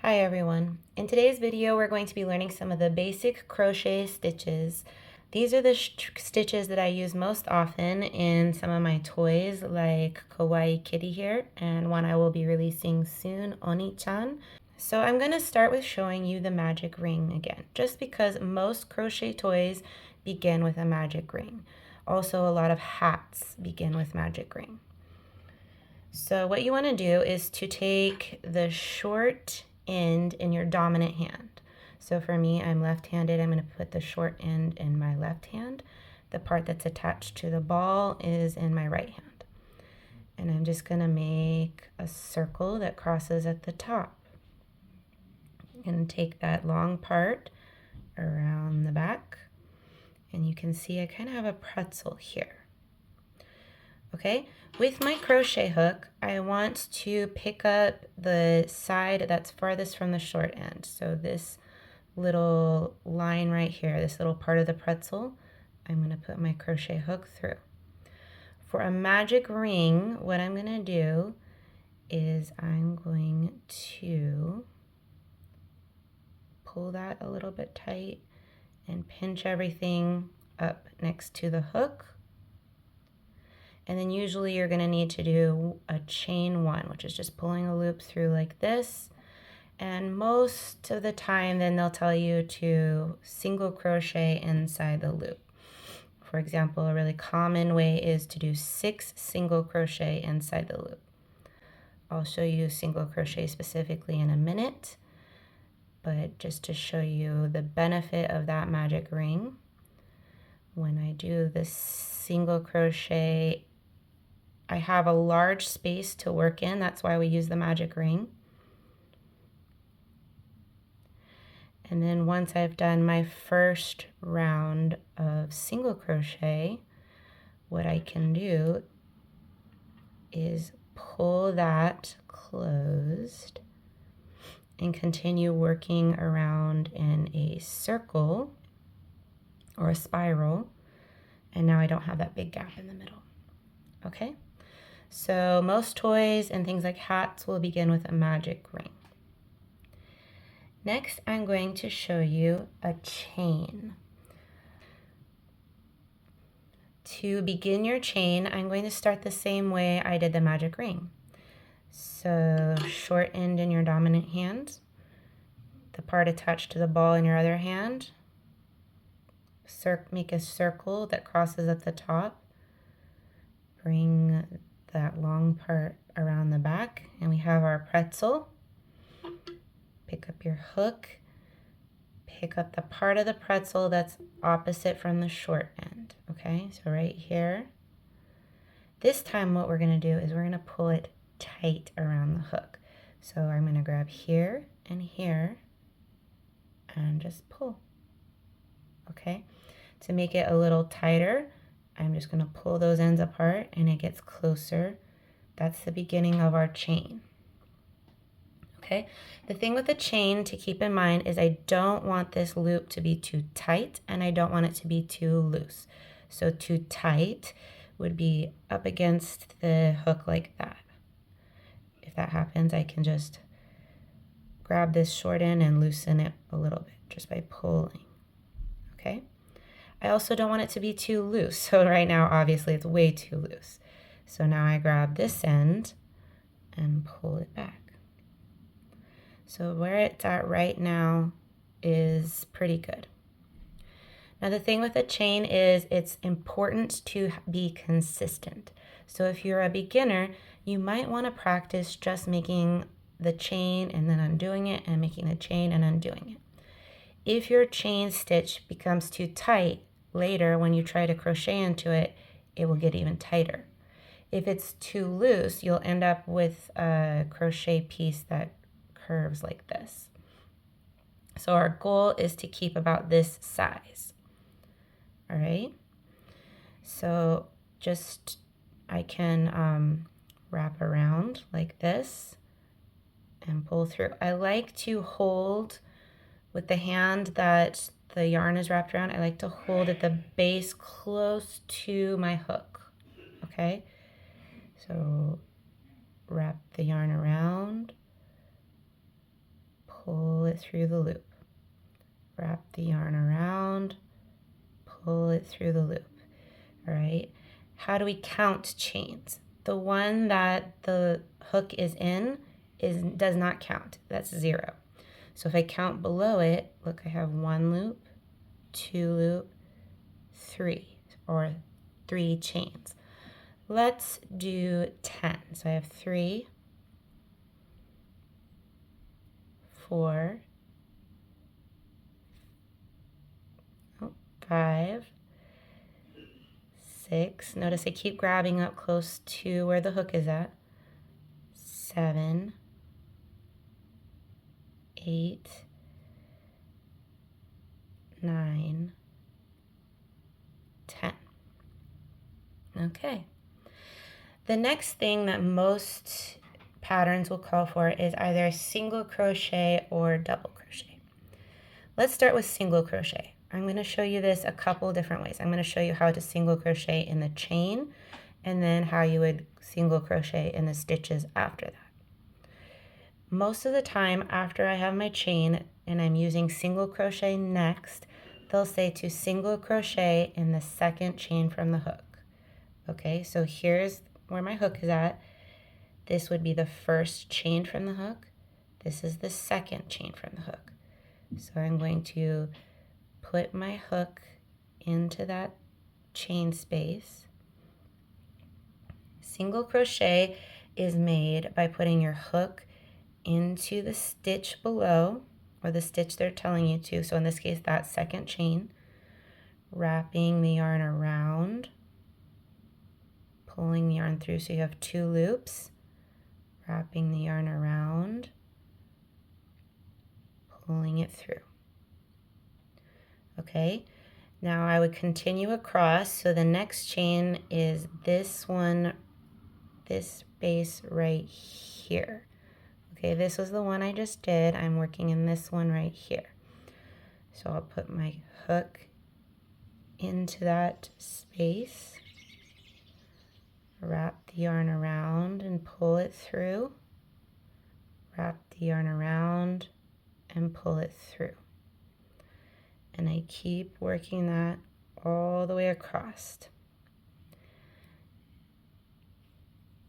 Hi everyone. In today's video we're going to be learning some of the basic crochet stitches. These are the stitches that I use most often in some of my toys like Kawaii Kitty here and one I will be releasing soon, Oni-chan. So I'm going to start with showing you the magic ring again, just because most crochet toys begin with a magic ring. Also a lot of hats begin with magic ring. So what you want to do is to take the short end in your dominant hand. So for me, I'm left-handed. I'm going to put the short end in my left hand. The part that's attached to the ball is in my right hand. And I'm just going to make a circle that crosses at the top. And take that long part around the back. And you can see I kind of have a pretzel here. Okay, with my crochet hook, I want to pick up the side that's farthest from the short end. So this little line right here, this little part of the pretzel, I'm going to put my crochet hook through. For a magic ring, what I'm going to do is I'm going to pull that a little bit tight and pinch everything up next to the hook. And then usually you're going to need to do a chain one, which is just pulling a loop through like this. And most of the time then they'll tell you to single crochet inside the loop. For example, a really common way is to do 6 single crochet inside the loop. I'll show you single crochet specifically in a minute, but just to show you the benefit of that magic ring, when I do this single crochet, I have a large space to work in. That's why we use the magic ring. And then once I've done my first round of single crochet, what I can do is pull that closed and continue working around in a circle or a spiral. And now I don't have that big gap in the middle. Okay? So most toys and things like hats will begin with a magic ring. Next, I'm going to show you a chain. To begin your chain, I'm going to start the same way I did the magic ring. So short end in your dominant hand, the part attached to the ball in your other hand, make a circle that crosses at the top, bring that long part around the back, and we have our pretzel. Pick up your hook, pick up the part of the pretzel that's opposite from the short end, okay? So right here. This time what we're going to do is we're going to pull it tight around the hook. So I'm going to grab here and just pull, okay? To make it a little tighter, I'm just going to pull those ends apart and it gets closer. That's the beginning of our chain. Okay, the thing with the chain to keep in mind is I don't want this loop to be too tight and I don't want it to be too loose. So too tight would be up against the hook like that. If that happens, I can just grab this short end and loosen it a little bit just by pulling. Okay, I also don't want it to be too loose. So right now, obviously it's way too loose. So now I grab this end and pull it back. So where it's at right now is pretty good. Now the thing with a chain is it's important to be consistent. So if you're a beginner, you might want to practice just making the chain and then undoing it and making the chain and undoing it. If your chain stitch becomes too tight later when you try to crochet into it, it will get even tighter. If it's too loose, you'll end up with a crochet piece that curves like this. So our goal is to keep about this size. All right. So just I can wrap around like this and pull through. I like to hold with the hand that the yarn is wrapped around. I like to hold at the base close to my hook. Okay. So wrap the yarn around, it through the loop. Wrap the yarn around, pull it through the loop. All right. How do we count chains? The one that the hook is in does not count. That's 0. So if I count below it, look, I have 1 loop, 2 loop, 3, or 3 chains. Let's do 10. So I have 3, 4, 5, 6. Notice I keep grabbing up close to where the hook is at. 7, 8, 9, 10. Okay. The next thing that most patterns will call for is either single crochet or double crochet. Let's start with single crochet. I'm going to show you this a couple different ways. I'm going to show you how to single crochet in the chain and then how you would single crochet in the stitches after that. Most of the time after I have my chain and I'm using single crochet next, they'll say to single crochet in the second chain from the hook. Okay, so here's where my hook is at. This would be the first chain from the hook. This is the second chain from the hook. So I'm going to put my hook into that chain space. Single crochet is made by putting your hook into the stitch below, or the stitch they're telling you to. So in this case, that second chain, wrapping the yarn around, pulling the yarn through so you have 2 loops, wrapping the yarn around, pulling it through. Okay, now I would continue across. So the next chain is this one, this space right here. Okay, this was the one I just did. I'm working in this one right here. So I'll put my hook into that space, wrap the yarn around and pull it through, wrap the yarn around and pull it through. And I keep working that all the way across.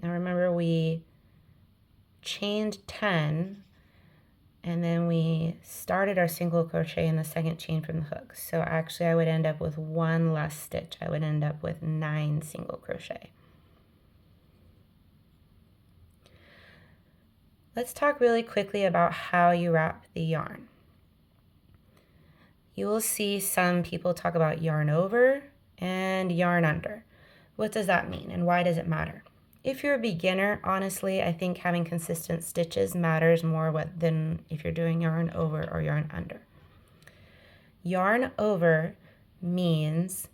Now remember, we chained 10 and then we started our single crochet in the second chain from the hook. So actually I would end up with 1 less stitch. I would end up with 9 single crochet. Let's talk really quickly about how you wrap the yarn. You will see some people talk about yarn over and yarn under. What does that mean and why does it matter? If you're a beginner, honestly, I think having consistent stitches matters more than if you're doing yarn over or yarn under. Yarn over means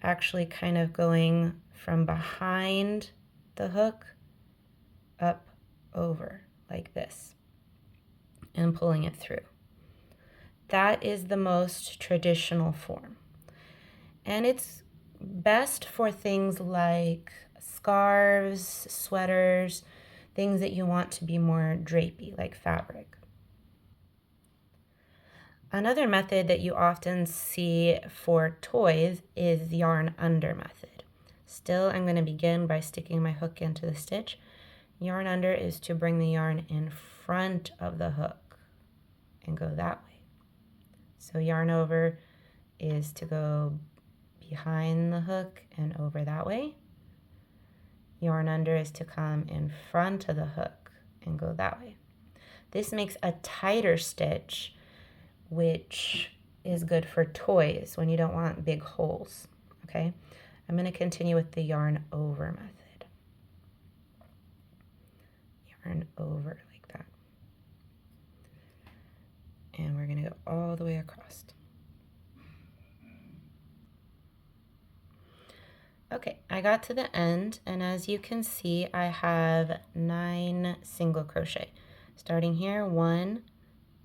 actually kind of going from behind the hook up over like this and pulling it through. That is the most traditional form. And it's best for things like scarves, sweaters, things that you want to be more drapey, like fabric. Another method that you often see for toys is the yarn under method. Still, I'm going to begin by sticking my hook into the stitch. Yarn under is to bring the yarn in front of the hook and go that way. So yarn over is to go behind the hook and over that way. Yarn under is to come in front of the hook and go that way. This makes a tighter stitch, which is good for toys when you don't want big holes. Okay, I'm going to continue with the yarn over method. Yarn over like that. And we're going to go all the way across. Okay, I got to the end, and as you can see, I have 9 single crochet. Starting here, 1,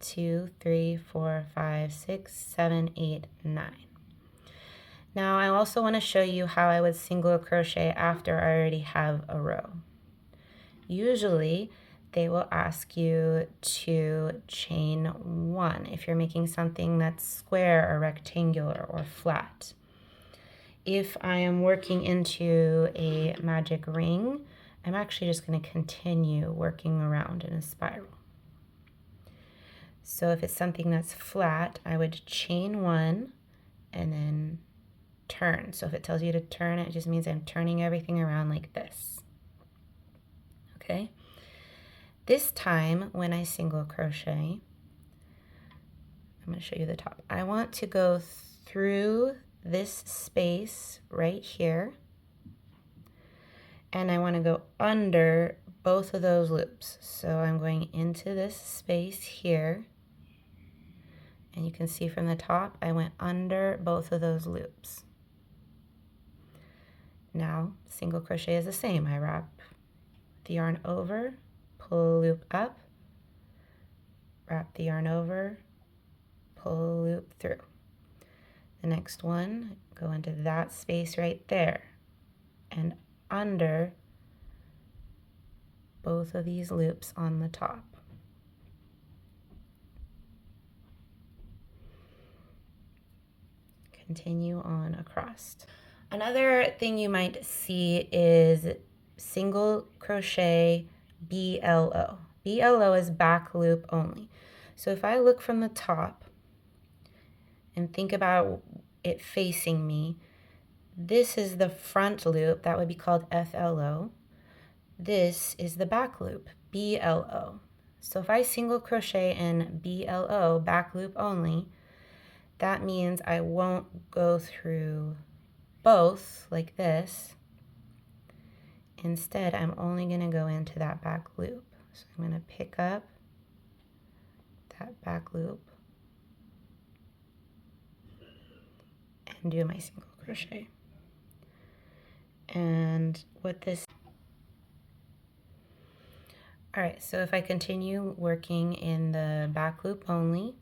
2, 3, 4, 5, 6, 7, 8, 9. Now, I also want to show you how I would single crochet after I already have a row. Usually, they will ask you to chain 1 if you're making something that's square or rectangular or flat. If I am working into a magic ring, I'm actually just going to continue working around in a spiral. So if it's something that's flat, I would chain 1 and then turn. So if it tells you to turn, it just means I'm turning everything around like this. Okay? This time, when I single crochet, I'm going to show you the top. I want to go through this space right here, and I want to go under both of those loops. So I'm going into this space here, and you can see from the top, I went under both of those loops. Now, single crochet is the same. I wrap the yarn over, pull a loop up, wrap the yarn over, pull a loop through. The next one, go into that space right there and under both of these loops on the top. Continue on across. Another thing you might see is single crochet BLO. BLO is back loop only. So if I look from the top and think about it facing me, this is the front loop, that would be called FLO. This is the back loop, BLO. So if I single crochet in BLO, back loop only, that means I won't go through both like this. Instead, I'm only going to go into that back loop. So I'm going to pick up that back loop and do my single crochet. And what this... Alright, so if I continue working in the back loop only,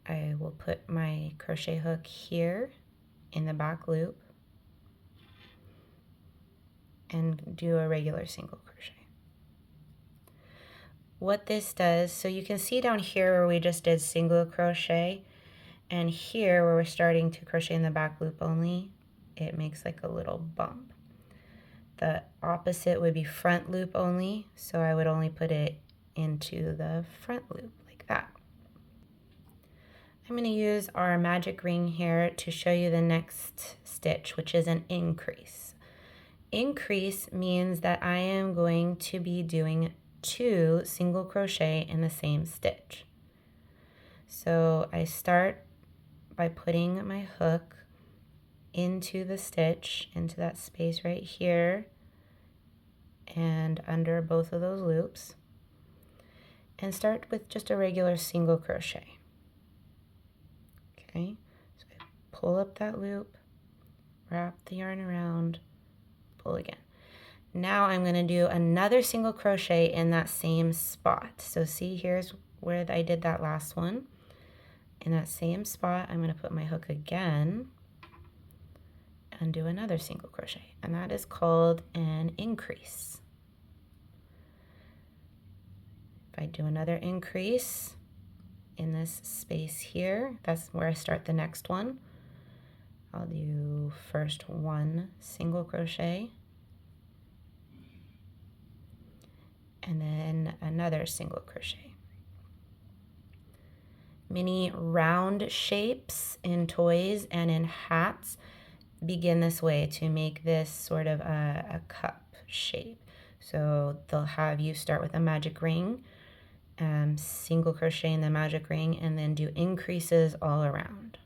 I will put my crochet hook here in the back loop and do a regular single crochet. What this does, so you can see down here where we just did single crochet, and here where we're starting to crochet in the back loop only, it makes like a little bump. The opposite would be front loop only, so I would only put it into the front loop like that. I'm going to use our magic ring here to show you the next stitch, which is an increase. Increase means that I am going to be doing 2 single crochet in the same stitch. So I start by putting my hook into the stitch, into that space right here and under both of those loops, and start with just a regular single crochet. Okay, so I pull up that loop, wrap the yarn around, pull again. Now I'm going to do another single crochet in that same spot. So see, here's where I did that last one. In that same spot, I'm going to put my hook again and do another single crochet, and that is called an increase. If I do another increase in this space here, that's where I start the next one. I'll do first 1 single crochet and then another single crochet. Many round shapes in toys and in hats begin this way to make this sort of a cup shape. So they'll have you start with a magic ring, single crochet in the magic ring, and then do increases all around.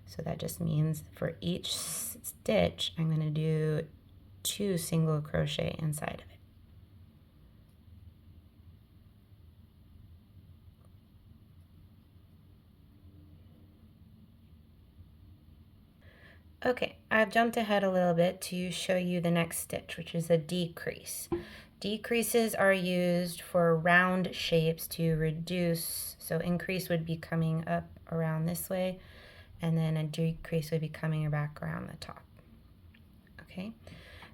So that just means for each stitch, I'm going to do 2 single crochet inside of it. Okay, I've jumped ahead a little bit to show you the next stitch, which is a decrease. Decreases are used for round shapes to reduce, so increase would be coming up around this way, and then a decrease would be coming back around the top. Okay,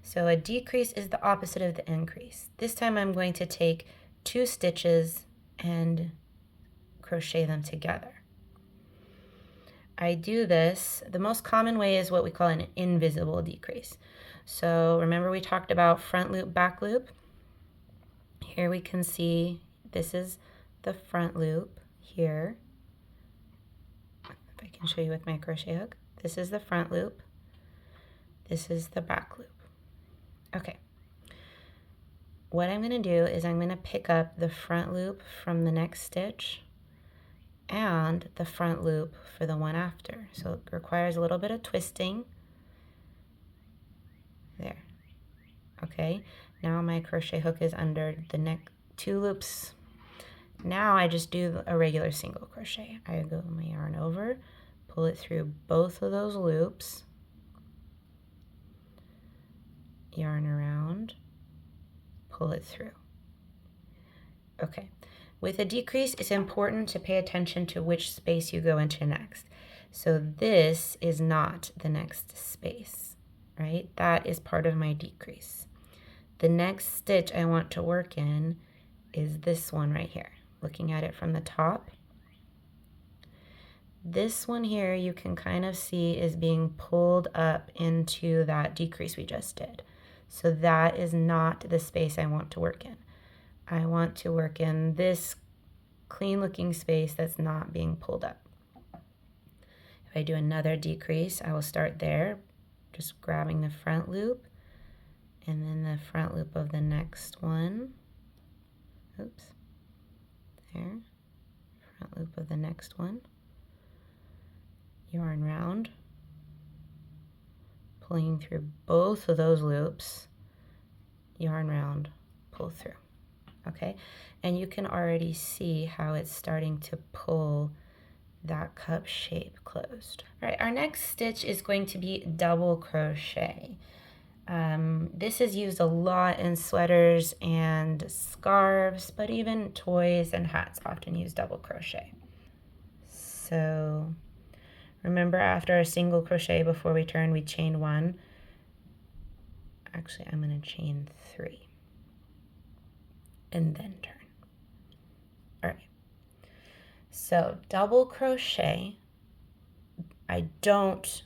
So a decrease is the opposite of the increase. This time I'm going to take 2 stitches and crochet them together. I do this, the most common way is what we call an invisible decrease. So remember we talked about front loop, back loop? Here we can see this is the front loop here. If I can show you with my crochet hook. This is the front loop. This is the back loop. Okay. What I'm going to do is I'm going to pick up the front loop from the next stitch and the front loop for the one after. So it requires a little bit of twisting. There. Okay. Now my crochet hook is under the next 2 loops. Now I just do a regular single crochet. I go my yarn over, pull it through both of those loops, yarn around, pull it through. Okay. With a decrease, it's important to pay attention to which space you go into next. So this is not the next space, right? That is part of my decrease. The next stitch I want to work in is this one right here. Looking at it from the top. This one here you can kind of see is being pulled up into that decrease we just did. So that is not the space I want to work in. I want to work in this clean looking space that's not being pulled up. If I do another decrease, I will start there, just grabbing the front loop and then the front loop of the next one. Oops. There. Front loop of the next one. Yarn round, pulling through both of those loops, yarn round, pull through. Okay, and you can already see how it's starting to pull that cup shape closed. All right, our next stitch is going to be double crochet. This is used a lot in sweaters and scarves, but even toys and hats often use double crochet. So remember, after a single crochet before we turn, we chain 1. Actually, I'm going to chain 3 and then turn. All right. So double crochet,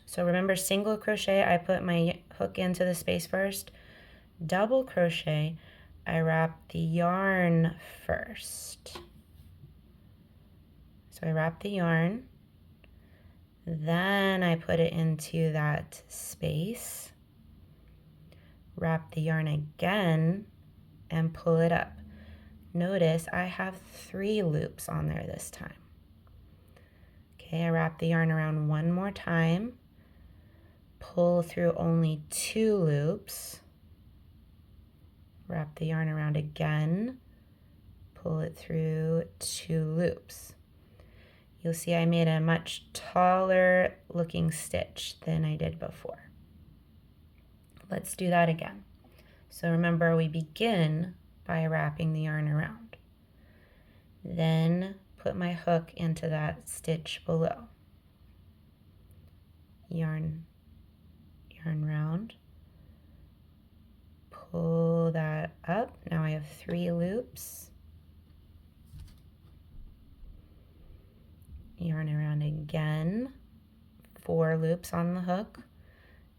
so remember single crochet, I put my hook into the space first. Double crochet, I wrap the yarn first. So I wrap the yarn, then I put it into that space, wrap the yarn again, and pull it up. Notice I have 3 loops on there this time. Okay, I wrap the yarn around one more time, pull through only 2 loops, wrap the yarn around again, pull it through 2 loops. You'll see I made a much taller looking stitch than I did before. Let's do that again. So remember, we begin by wrapping the yarn around. Then put my hook into that stitch below. Yarn round, pull that up. Now I have 3 loops. Yarn around again, 4 loops on the hook.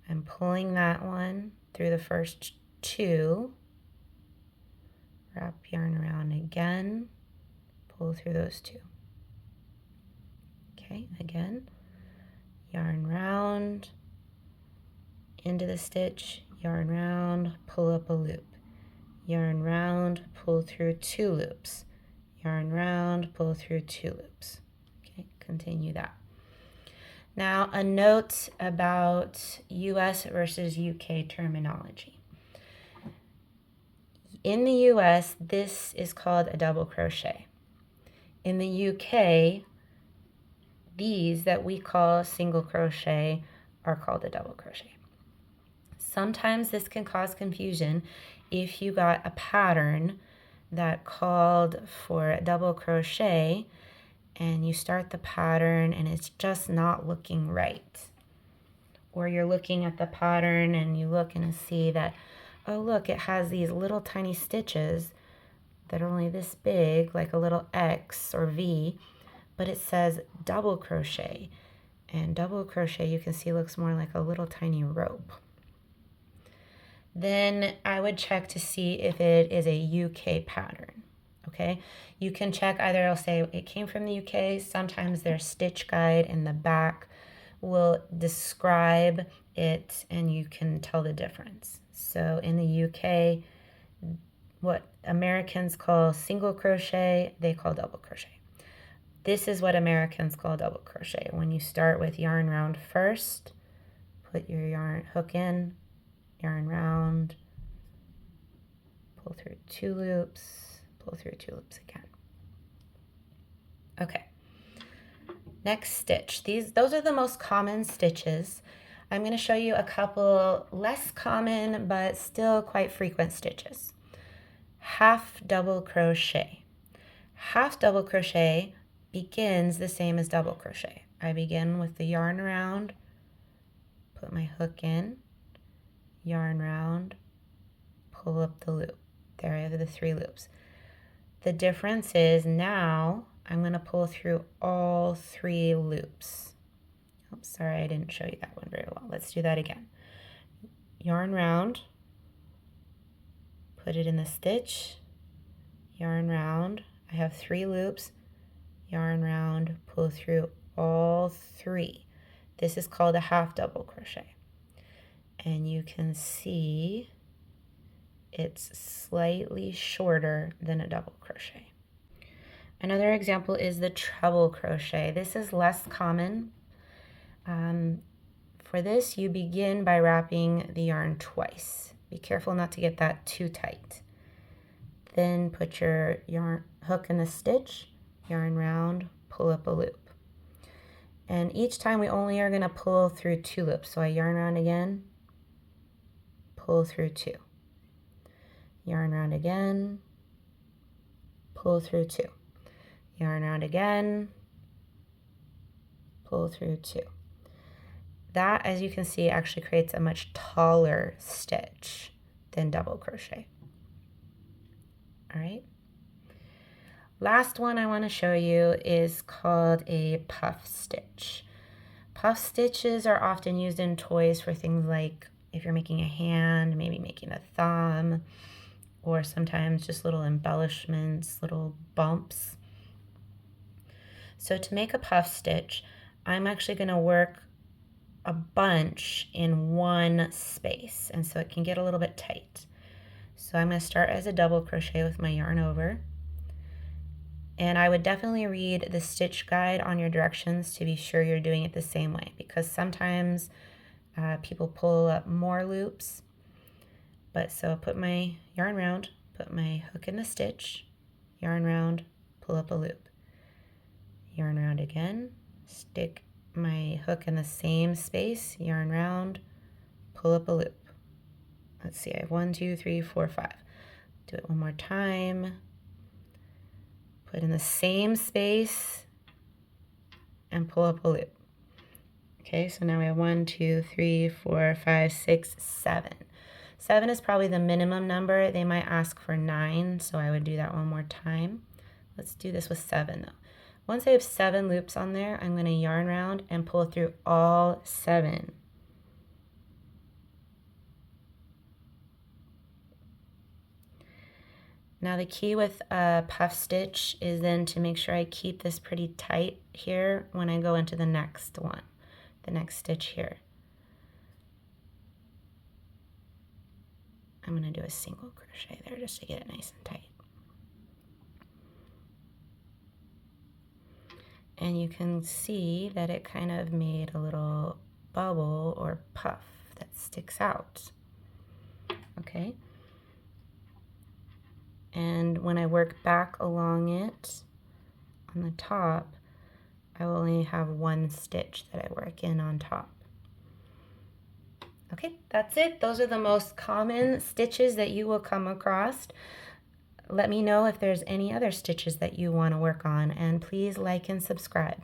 I'm pulling that one through the first 2. Wrap yarn around again, pull through those 2. Okay, again, yarn round, into the stitch, yarn round, pull up a loop. Yarn round, pull through 2 loops. Yarn round, pull through 2 loops. Okay, continue that. Now, a note about US versus UK terminology. In the US, this is called a double crochet. In the UK, these that we call single crochet are called a double crochet. Sometimes this can cause confusion if you got a pattern that called for a double crochet and you start the pattern and it's just not looking right. or you're looking at the pattern and you look and see that, oh look, it has these little tiny stitches that are only this big, like a little X or V, but it says double crochet. And double crochet, you can see, looks more like a little tiny rope. Then I would check to see if it is a UK pattern. Okay, you can check, either it'll say it came from the UK, sometimes their stitch guide in the back will describe it and you can tell the difference. So in the UK, what Americans call single crochet, they call double crochet. This is what Americans call double crochet. When you start with yarn round first, put your yarn hook in, yarn round, pull through 2 loops, pull through 2 loops again. Okay, next stitch. Those are the most common stitches. I'm going to show you a couple less common but still quite frequent stitches. Half double crochet. Half double crochet begins the same as double crochet. I begin with the yarn around, put my hook in, yarn round, pull up the loop. There I have the 3 loops. The difference is now I'm going to pull through all 3 loops. Oh, sorry, I didn't show you that one very well. Let's do that again. Yarn round, put it in the stitch, yarn round. I have 3 loops, yarn round, pull through all 3. This is called a half double crochet. And you can see it's slightly shorter than a double crochet. Another example is the treble crochet. This is less common. For this, you begin by wrapping the yarn twice. Be careful not to get that too tight. Then put your yarn hook in the stitch, yarn round, pull up a loop. And each time we only are going to pull through 2 loops. So I yarn round again, pull through 2. Yarn round again, pull through 2. Yarn round again, pull through 2. That, as you can see, actually creates a much taller stitch than double crochet. All right. Last one I want to show you is called a puff stitch. Puff stitches are often used in toys for things like if you're making a hand, maybe making a thumb, or sometimes just little embellishments, little bumps. So to make a puff stitch, I'm actually going to work a bunch in one space, and so it can get a little bit tight. So I'm going to start as a double crochet with my yarn over, and I would definitely read the stitch guide on your directions to be sure you're doing it the same way, because sometimes people pull up more loops. But so I'll put my yarn round, put my hook in the stitch, yarn round, pull up a loop, yarn round again, stick my hook in the same space, yarn round, pull up a loop. Let's see, I have 1, 2, 3, 4, 5. Do it one more time. Put in the same space and pull up a loop. Okay, so now we have 1, 2, 3, 4, 5, 6, 7. 7 is probably the minimum number. They might ask for 9, so I would do that one more time. Let's do this with 7 though. Once I have 7 loops on there, I'm going to yarn round and pull through all 7. Now the key with a puff stitch is then to make sure I keep this pretty tight here when I go into the next one, the next stitch here. I'm going to do a single crochet there just to get it nice and tight. And you can see that it kind of made a little bubble or puff that sticks out. Okay. And when I work back along it on the top, I will only have 1 stitch that I work in on top. Okay, that's it. Those are the most common stitches that you will come across. Let me know if there's any other stitches that you want to work on, and please like and subscribe.